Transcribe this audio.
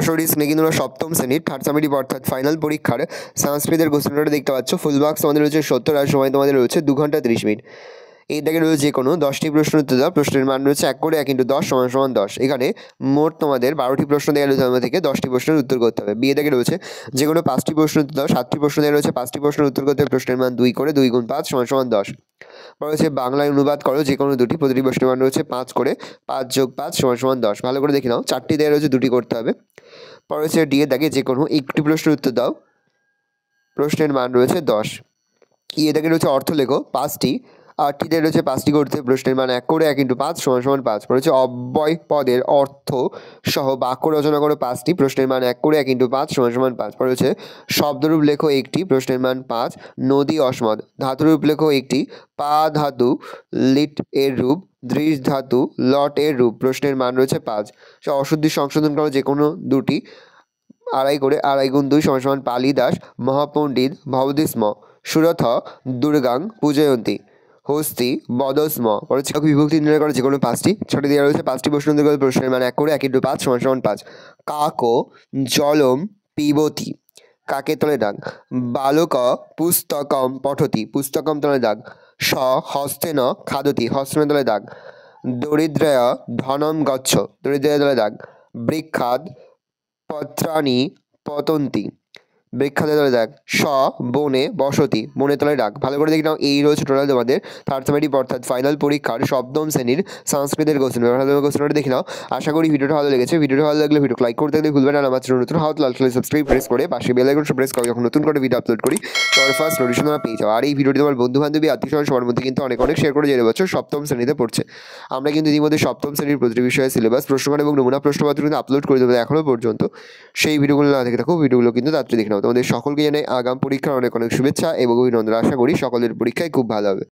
সরাসরি স্ক্রিনে কিন্তু আমরা সপ্তম শ্রেণীর থার্ড সামেটিভ অর্থাৎ ফাইনাল পরীক্ষার সংস্কৃতের কোশ্চেনটা দেখতে পাচ্ছ। ফুল মার্কস তোমাদের রয়েছে 70 আর সময় তোমাদের রয়েছে 2 ঘন্টা 30 মিনিট। এই দাগে রয়েছে যে কোনো 10টি প্রশ্ন উত্তর দাও। প্রশ্নের মান রয়েছে 1 করে 1 × 10 = 10। এখানে মোট তোমাদের 12টি প্রশ্ন দেওয়া রয়েছে, আমাদের থেকে 10টি প্রশ্নের উত্তর করতে হবে। বিয়ে দাগে রয়েছে যে কোনো 5টি প্রশ্ন উত্তর দাও। 7টি প্রশ্ন দেওয়া রয়েছে, 5টি প্রশ্নের উত্তর করতে হবে। প্রশ্নের মান 2 করে 2 × 5 = 10। পরে রয়েছে বাংলায় অনুবাদ করো যে কোনো দুটি, প্রতিটি প্রশ্নের মান রয়েছে 5 করে 5 + 5 = 10। ভালো করে দেখে নাও, 4টি দেওয়া রয়েছে, 2টি করতে হবে। পরে রয়েছে ডিএ দাগে যে কোনো একটি প্রশ্নের উত্তর দাও। প্রশ্নের মান রয়েছে 10। ইয়ে দাগে রয়েছে অর্থ লেখো 5টি, 8টি দেওয়া রয়েছে, 5টি করতে। প্রশ্নের মান 1 করে 1 × 5 = 5। পরে রয়েছে অব্যয় পদের অর্থ সহ বাক্য রচনা করো 5টি। প্রশ্নের মান 1 করে 1 × 5 = 5। পরে রয়েছে শব্দরূপ লেখো 1টি। প্রশ্নের মান 5। নদী অসমত। ধাতুরূপ লেখো 1টি। পা ধাতু লিট এর রূপ, দৃশ ধাতু লট এর রূপ। প্রশ্নের মান রয়েছে 5। অশুদ্ধি সংশোধন করো যে কোনো দুটি। 2.5 করে 2.5 × 2 = পালি দাস মহাপণ্ডিত ভবদিস্ম সুরথ দুর্গাং পূজয়ন্তী হস্তি বদস্ম। পরে বিভক্তি নির্ণয় করে যে কোনো 5টি। 6টি দেওয়া রয়েছে, 5টি প্রশ্ন উত্তর করতে। প্রশ্নের মান 1 করে 1 × 5 = 5। কাকো জলম পিবতি, কাকে তলে দাগ। বালক পুস্তকম পঠতি, পুস্তকম তলে দাগ। স হস্তেন খাদতি, হস্তেন তলে দাগ। দরিদ্রয় ধনম গচ্ছ, দরিদ্রয় তলে দাগ। বৃক্ষাদ পত্রাণি পতন্তি, বৃক্ষাদের তলে দাগ। স বনে বসতি, বনে তলে ডাক। ভালো করে দেখে নাও, এই রয়েছে টোটাল তোমাদের থার্ড সামেটিভ অর্থাৎ ফাইনাল পরীক্ষার সপ্তম শ্রেণীর সংস্কৃতের কোশ্চেন। কোশ্চেনটা দেখে নাও। আশা করি ভিডিওটা ভালো লেগেছে। ভিডিওটা ভালো লাগলে ভিডিও লাইক করতে ভুলবে না। আমার চ্যানেল নতুন হাত লাল কালার সাবস্ক্রাইব প্রেস করে পাশে বেল আইকন প্রেস করে যখন নতুন করে ভিডিও আপলোড করি সবার ফার্স্ট নোটিফিকেশন তোমরা পেয়ে যাও। আর এই ভিডিওটি তোমার বন্ধু বান্ধবী আত্মীয় সবার মধ্যে কিন্তু অনেক শেয়ার করে জেনে বছর সপ্তম শ্রেণীতে পড়ছে। আমরা কিন্তু ইতিমধ্যে সপ্তম শ্রেণীর প্রতিটি বিষয়ে সিলেবাস, প্রশ্নমান এবং নমুনা প্রশ্নপত্র কিন্তু আপলোড করে দেবো এখনও পর্যন্ত। সেই ভিডিওগুলো না দেখে থাকো, ভিডিওগুলো কিন্তু তাড়াতাড়ি দেখে নাও। তোমাদের সকলকে জানাই আগাম পরীক্ষার অনেক শুভেচ্ছা এবং অভিনন্দন। আশা করি সকলের পরীক্ষায় খুব ভালো হবে।